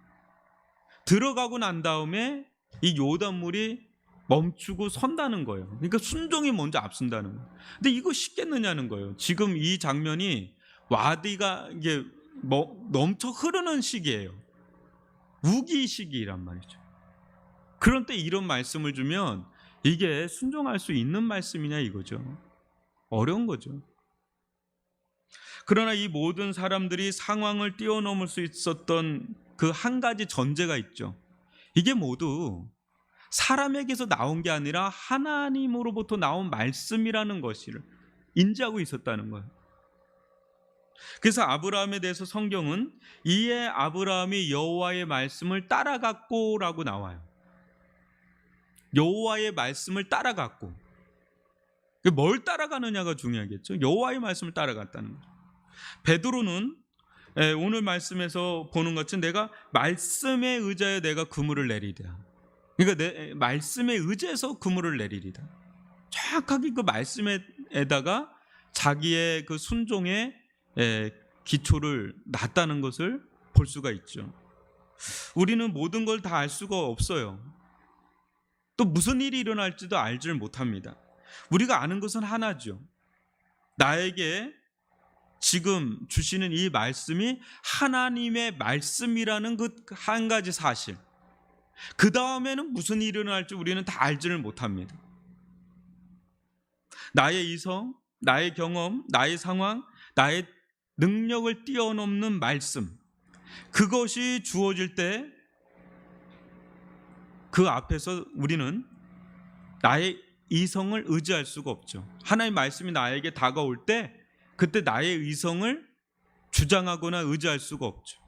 들어가고 난 다음에 이 요단물이 멈추고 선다는 거예요. 그러니까 순종이 먼저 앞선다는 거예요. 근데 이거 쉽겠느냐는 거예요. 지금 이 장면이 와디가 이게 넘쳐 흐르는 시기예요. 우기 시기란 말이죠. 그런 때 이런 말씀을 주면 이게 순종할 수 있는 말씀이냐 이거죠. 어려운 거죠. 그러나 이 모든 사람들이 상황을 뛰어넘을 수 있었던 그 한 가지 전제가 있죠. 이게 모두 사람에게서 나온 게 아니라 하나님으로부터 나온 말씀이라는 것을 인지하고 있었다는 거예요. 그래서 아브라함에 대해서 성경은 이에 아브라함이 여호와의 말씀을 따라갔고라고 나와요. 여호와의 말씀을 따라갔고, 뭘 따라가느냐가 중요하겠죠. 여호와의 말씀을 따라갔다는 거죠. 베드로는 오늘 말씀에서 보는 것처럼 내가 말씀에 의지하여 내가 그물을 내리리라. 그러니까 내 말씀에 의지해서 그물을 내리리다. 정확하게 그 말씀에다가 자기의 그 순종의 기초를 놨다는 것을 볼 수가 있죠. 우리는 모든 걸 다 알 수가 없어요. 또 무슨 일이 일어날지도 알지를 못합니다. 우리가 아는 것은 하나죠. 나에게 지금 주시는 이 말씀이 하나님의 말씀이라는 그 한 가지 사실, 그 다음에는 무슨 일이 일어날지 우리는 다 알지를 못합니다. 나의 이성, 나의 경험, 나의 상황, 나의 능력을 뛰어넘는 말씀, 그것이 주어질 때 그 앞에서 우리는 나의 이성을 의지할 수가 없죠. 하나님의 말씀이 나에게 다가올 때 그때 나의 이성을 주장하거나 의지할 수가 없죠.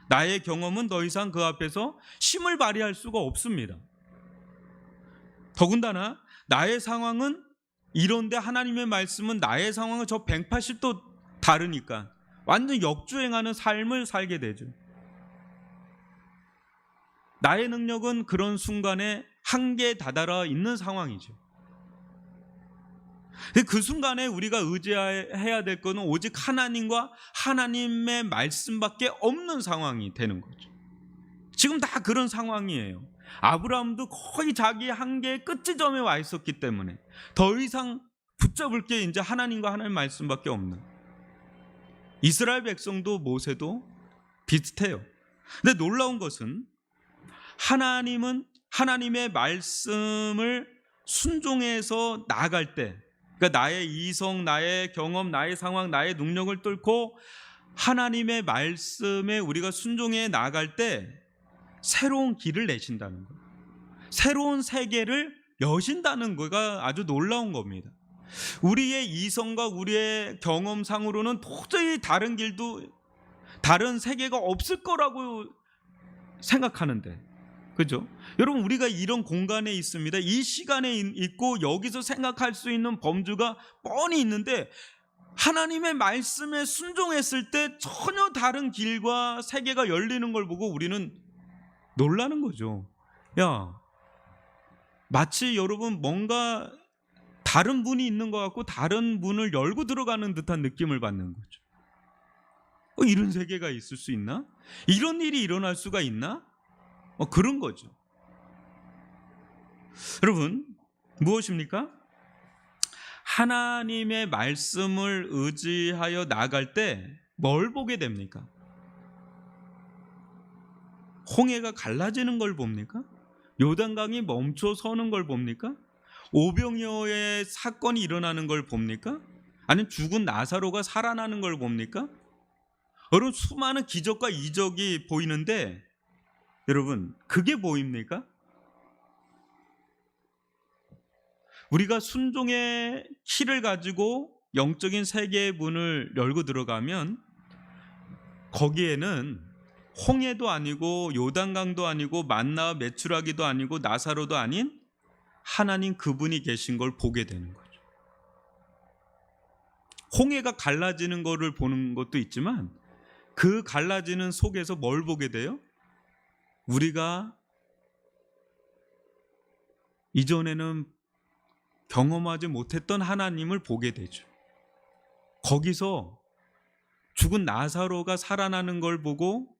나의 경험은 더 이상 그 앞에서 힘을 발휘할 수가 없습니다. 더군다나 나의 상황은 이런데 하나님의 말씀은 나의 상황은 저 180도 다르니까 완전 역주행하는 삶을 살게 되죠. 나의 능력은 그런 순간에 한계에 다다라 있는 상황이죠. 그 순간에 우리가 의지해야 될 것은 오직 하나님과 하나님의 말씀밖에 없는 상황이 되는 거죠. 지금 다 그런 상황이에요. 아브라함도 거의 자기 한계의 끝지점에 와 있었기 때문에 더 이상 붙잡을 게 이제 하나님과 하나님의 말씀밖에 없는, 이스라엘 백성도 모세도 비슷해요. 근데 놀라운 것은 하나님은 하나님의 말씀을 순종해서 나아갈 때, 그러니까 나의 이성, 나의 경험, 나의 상황, 나의 능력을 뚫고 하나님의 말씀에 우리가 순종해 나아갈 때 새로운 길을 내신다는 거예요. 새로운 세계를 여신다는 거가 아주 놀라운 겁니다. 우리의 이성과 우리의 경험상으로는 도저히 다른 길도, 다른 세계가 없을 거라고 생각하는데, 그죠? 여러분, 우리가 이런 공간에 있습니다. 이 시간에 있고 여기서 생각할 수 있는 범주가 뻔히 있는데 하나님의 말씀에 순종했을 때 전혀 다른 길과 세계가 열리는 걸 보고 우리는 놀라는 거죠. 야, 마치 여러분 뭔가 다른 문이 있는 것 같고 다른 문을 열고 들어가는 듯한 느낌을 받는 거죠. 이런 세계가 있을 수 있나? 이런 일이 일어날 수가 있나? 그런 거죠. 여러분, 무엇입니까? 하나님의 말씀을 의지하여 나아갈 때 뭘 보게 됩니까? 홍해가 갈라지는 걸 봅니까? 요단강이 멈춰 서는 걸 봅니까? 오병이어의 사건이 일어나는 걸 봅니까? 아니면 죽은 나사로가 살아나는 걸 봅니까? 여러분, 수많은 기적과 이적이 보이는데 여러분, 그게 보입니까? 우리가 순종의 키를 가지고 영적인 세계의 문을 열고 들어가면 거기에는 홍해도 아니고 요단강도 아니고 만나와 메추라기도 아니고 나사로도 아닌 하나님 그분이 계신 걸 보게 되는 거죠. 홍해가 갈라지는 것을 보는 것도 있지만 그 갈라지는 속에서 뭘 보게 돼요? 우리가 이전에는 경험하지 못했던 하나님을 보게 되죠. 거기서 죽은 나사로가 살아나는 걸 보고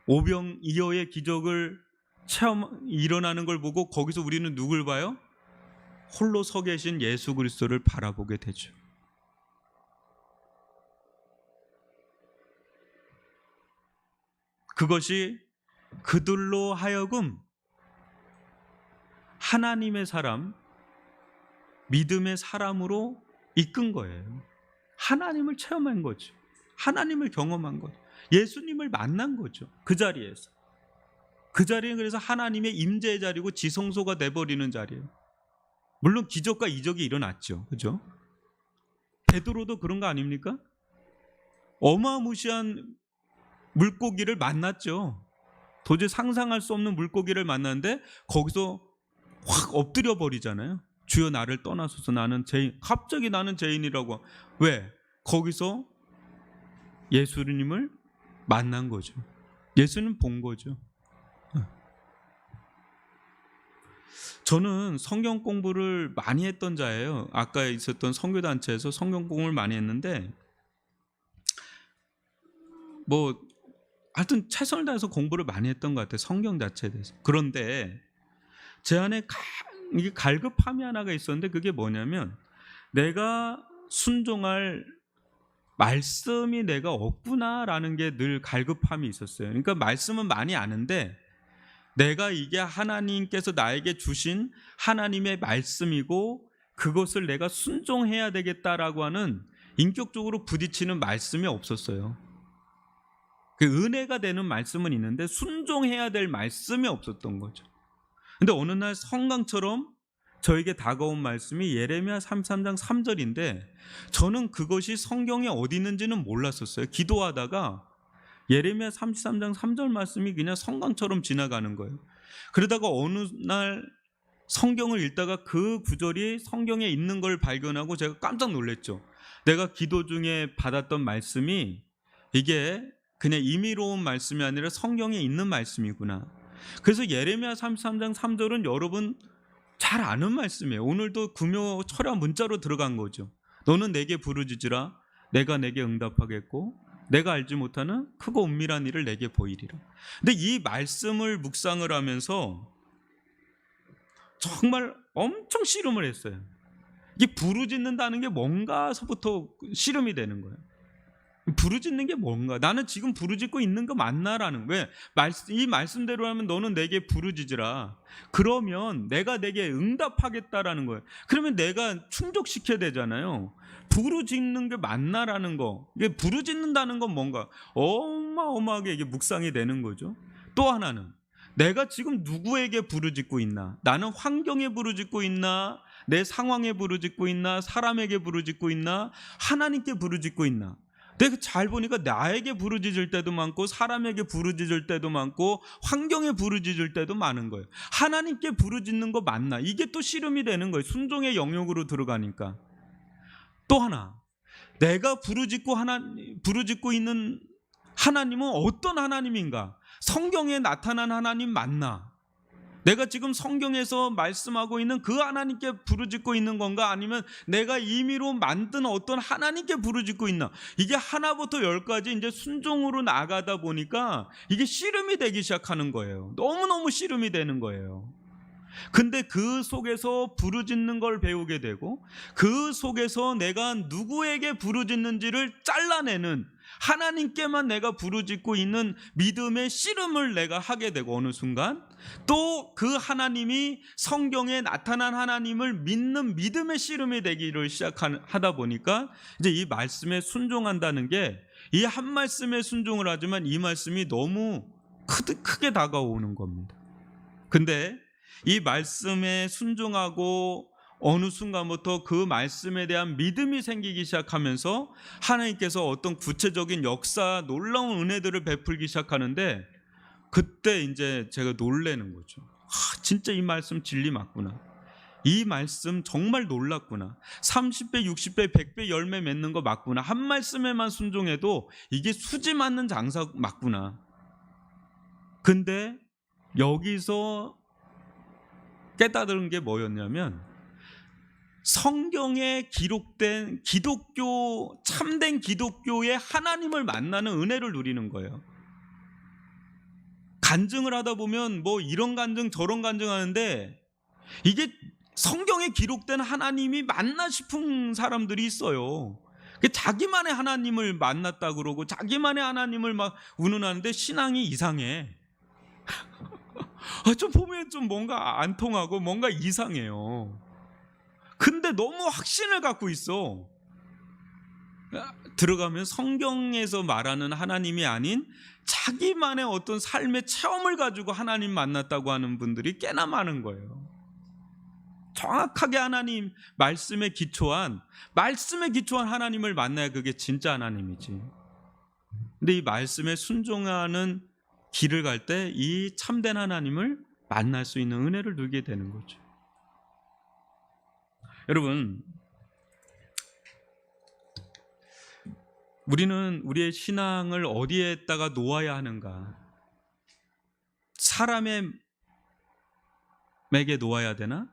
오병이어의 기적을 일어나는 걸 보고 거기서 우리는 누굴 봐요? 홀로 서 계신 예수 그리스도를 바라보게 되죠. 그것이 그들로 하여금 하나님의 사람, 믿음의 사람으로 이끈 거예요. 하나님을 체험한 거죠. 하나님을 경험한 거죠. 예수님을 만난 거죠. 그 자리에서. 그 자리는 그래서 하나님의 임재의 자리고 지성소가 돼버리는 자리예요. 물론 기적과 이적이 일어났죠. 그죠? 베드로도 그런 거 아닙니까? 어마무시한 물고기를 만났죠. 도저히 상상할 수 없는 물고기를 만났는데 거기서 확 엎드려 버리잖아요. 주여 나를 떠나소서, 나는 죄인. 갑자기 나는 죄인이라고. 왜? 거기서 예수님을 만난 거죠. 예수님 본 거죠. 저는 성경 공부를 많이 했던 자예요. 아까 있었던 선교단체에서 성경 공부를 많이 했는데 하여튼 최선을 다해서 공부를 많이 했던 것 같아요. 성경 자체에 대해서. 그런데 제 안에 이게 갈급함이 하나가 있었는데 그게 뭐냐면 내가 순종할 말씀이 내가 없구나라는 게 늘 갈급함이 있었어요. 그러니까 말씀은 많이 아는데 내가 이게 하나님께서 나에게 주신 하나님의 말씀이고 그것을 내가 순종해야 되겠다라고 하는 인격적으로 부딪히는 말씀이 없었어요. 그 은혜가 되는 말씀은 있는데 순종해야 될 말씀이 없었던 거죠. 근데 어느 날 성강처럼 저에게 다가온 말씀이 예레미야 33장 3절인데 저는 그것이 성경에 어디 있는지는 몰랐었어요. 기도하다가 예레미야 33장 3절 말씀이 그냥 성강처럼 지나가는 거예요. 그러다가 어느 날 성경을 읽다가 그 구절이 성경에 있는 걸 발견하고 제가 깜짝 놀랐죠. 내가 기도 중에 받았던 말씀이 이게 그냥 임의로운 말씀이 아니라 성경에 있는 말씀이구나. 그래서 예레미야 33장 3절은 여러분 잘 아는 말씀이에요. 오늘도 금요 철야 문자로 들어간 거죠. 너는 내게 부르짖으라 내가 내게 응답하겠고 내가 알지 못하는 크고 은밀한 일을 내게 보이리라. 근데 이 말씀을 묵상을 하면서 정말 엄청 씨름을 했어요. 이게 부르짖는다는 게 뭔가서부터 씨름이 되는 거예요. 부르짖는 게 뭔가? 나는 지금 부르짖고 있는 거 맞나라는. 왜? 이 말씀대로 하면 너는 내게 부르짖으라. 그러면 내가 내게 응답하겠다라는 거예요. 그러면 내가 충족시켜야 되잖아요. 부르짖는 게 맞나라는 거. 이게 부르짖는다는 건 뭔가 어마어마하게 이게 묵상이 되는 거죠. 또 하나는 내가 지금 누구에게 부르짖고 있나? 나는 환경에 부르짖고 있나? 내 상황에 부르짖고 있나? 사람에게 부르짖고 있나? 하나님께 부르짖고 있나? 내가 잘 보니까 나에게 부르짖을 때도 많고 사람에게 부르짖을 때도 많고 환경에 부르짖을 때도 많은 거예요. 하나님께 부르짖는 거 맞나? 이게 또 씨름이 되는 거예요. 순종의 영역으로 들어가니까. 또 하나, 내가 부르짖고 있는 하나님은 어떤 하나님인가? 성경에 나타난 하나님 맞나? 내가 지금 성경에서 말씀하고 있는 그 하나님께 부르짖고 있는 건가? 아니면 내가 임의로 만든 어떤 하나님께 부르짖고 있나? 이게 하나부터 열까지 이제 순종으로 나가다 보니까 이게 씨름이 되기 시작하는 거예요. 너무너무 씨름이 되는 거예요. 근데 그 속에서 부르짖는 걸 배우게 되고 그 속에서 내가 누구에게 부르짖는지를 잘라내는 하나님께만 내가 부르짖고 있는 믿음의 씨름을 내가 하게 되고 어느 순간 또 그 하나님이 성경에 나타난 하나님을 믿는 믿음의 씨름이 되기를 시작하다 보니까 이제 이 말씀에 순종한다는 게 이 한 말씀에 순종을 하지만 이 말씀이 너무 크게 다가오는 겁니다. 근데 이 말씀에 순종하고 어느 순간부터 그 말씀에 대한 믿음이 생기기 시작하면서 하나님께서 어떤 구체적인 역사, 놀라운 은혜들을 베풀기 시작하는데 그때 이제 제가 놀라는 거죠. 진짜 이 말씀 진리 맞구나. 이 말씀 정말 놀랐구나. 30배, 60배, 100배 열매 맺는 거 맞구나. 한 말씀에만 순종해도 이게 수지 맞는 장사 맞구나. 근데 여기서 깨달은 게 뭐였냐면 성경에 기록된 참된 기독교의 하나님을 만나는 은혜를 누리는 거예요. 간증을 하다 보면 뭐 이런 간증 저런 간증 하는데 이게 성경에 기록된 하나님이 맞나 싶은 사람들이 있어요. 자기만의 하나님을 만났다 그러고 자기만의 하나님을 막 운운하는데 신앙이 이상해. 좀 보면 좀 뭔가 안 통하고 뭔가 이상해요. 근데 너무 확신을 갖고 있어. 들어가면 성경에서 말하는 하나님이 아닌 자기만의 어떤 삶의 체험을 가지고 하나님 만났다고 하는 분들이 꽤나 많은 거예요. 정확하게 하나님 말씀에 기초한 하나님을 만나야 그게 진짜 하나님이지. 근데 이 말씀에 순종하는 길을 갈 때 이 참된 하나님을 만날 수 있는 은혜를 누리게 되는 거죠. 여러분, 우리는 우리의 신앙을 어디에다가 놓아야 하는가? 사람에게 놓아야 되나?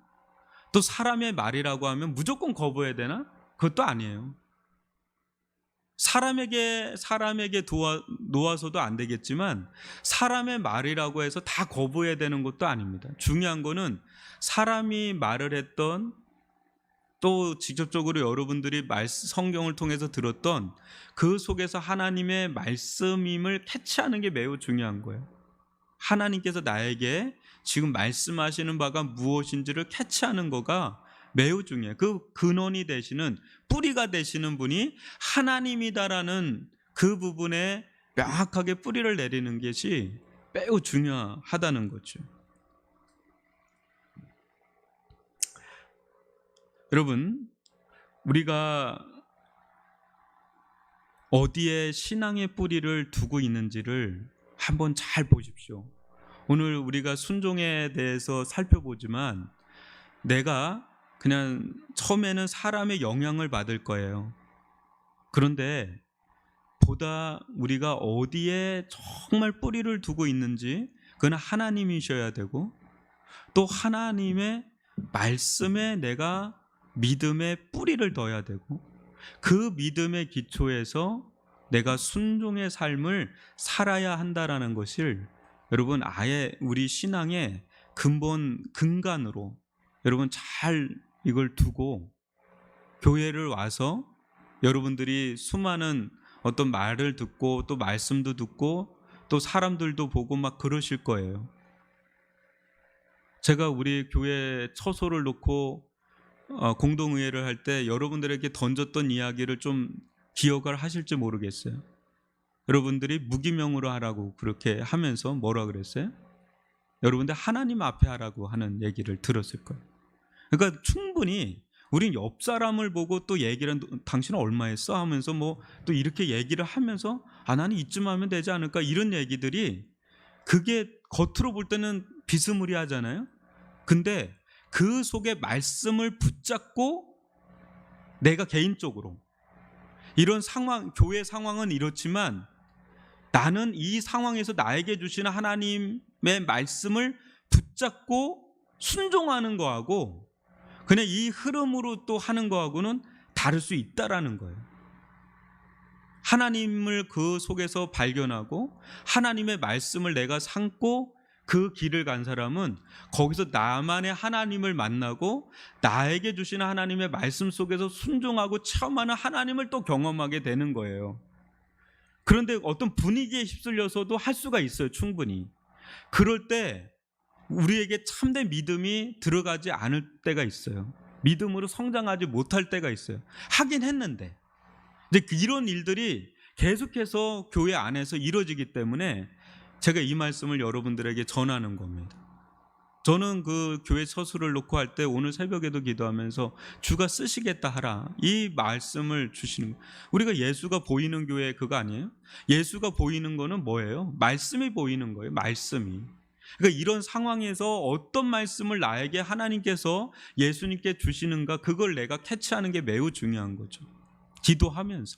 또 사람의 말이라고 하면 무조건 거부해야 되나? 그것도 아니에요. 사람에게 놓아서도 안 되겠지만 사람의 말이라고 해서 다 거부해야 되는 것도 아닙니다. 중요한 거는 사람이 말을 했던 또 직접적으로 여러분들이 성경을 통해서 들었던 그 속에서 하나님의 말씀임을 캐치하는 게 매우 중요한 거예요. 하나님께서 나에게 지금 말씀하시는 바가 무엇인지를 캐치하는 거가 매우 중요해요. 그 근원이 되시는 뿌리가 되시는 분이 하나님이다라는 그 부분에 명확하게 뿌리를 내리는 것이 매우 중요하다는 거죠. 여러분, 우리가 어디에 신앙의 뿌리를 두고 있는지를 한번 잘 보십시오. 오늘 우리가 순종에 대해서 살펴보지만 내가 그냥 처음에는 사람의 영향을 받을 거예요. 그런데 보다 우리가 어디에 정말 뿌리를 두고 있는지 그건 하나님이셔야 되고, 또 하나님의 말씀에 내가 믿음의 뿌리를 둬야 되고, 그 믿음의 기초에서 내가 순종의 삶을 살아야 한다라는 것을 여러분 아예 우리 신앙의 근간으로 여러분 잘 이걸 두고 교회를 와서 여러분들이 수많은 어떤 말을 듣고 또 말씀도 듣고 또 사람들도 보고 막 그러실 거예요. 제가 우리 교회 처소를 놓고 공동의회를 할 때 여러분들에게 던졌던 이야기를 좀 기억을 하실지 모르겠어요. 여러분들이 무기명으로 하라고 그렇게 하면서 뭐라 그랬어요? 여러분들 하나님 앞에 하라고 하는 얘기를 들었을 거예요. 그러니까 충분히 우린 옆 사람을 보고 또 얘기를 당신은 얼마 했어? 하면서 뭐 또 이렇게 얘기를 하면서 나는 이쯤 하면 되지 않을까? 이런 얘기들이 그게 겉으로 볼 때는 비스무리하잖아요. 근데 그 속에 말씀을 붙잡고 내가 개인적으로 이런 상황, 교회 상황은 이렇지만 나는 이 상황에서 나에게 주시는 하나님의 말씀을 붙잡고 순종하는 거하고 그냥 이 흐름으로 또 하는 거하고는 다를 수 있다라는 거예요. 하나님을 그 속에서 발견하고 하나님의 말씀을 내가 삼고 그 길을 간 사람은 거기서 나만의 하나님을 만나고 나에게 주시는 하나님의 말씀 속에서 순종하고 체험하는 하나님을 또 경험하게 되는 거예요. 그런데 어떤 분위기에 휩쓸려서도 할 수가 있어요, 충분히. 그럴 때 우리에게 참된 믿음이 들어가지 않을 때가 있어요. 믿음으로 성장하지 못할 때가 있어요. 하긴 했는데 이제 이런 일들이 계속해서 교회 안에서 이루어지기 때문에 제가 이 말씀을 여러분들에게 전하는 겁니다. 저는 그 교회 처소를 놓고 할 때 오늘 새벽에도 기도하면서 주가 쓰시겠다 하라, 이 말씀을 주시는 거예요. 우리가 예수가 보이는 교회 그거 아니에요? 예수가 보이는 거는 뭐예요? 말씀이 보이는 거예요. 말씀이. 그러니까 이런 상황에서 어떤 말씀을 나에게 하나님께서 예수님께 주시는가, 그걸 내가 캐치하는 게 매우 중요한 거죠. 기도하면서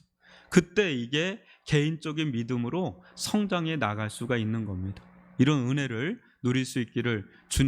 그때 이게 개인적인 믿음으로 성장해 나갈 수가 있는 겁니다. 이런 은혜를 누릴 수 있기를 주님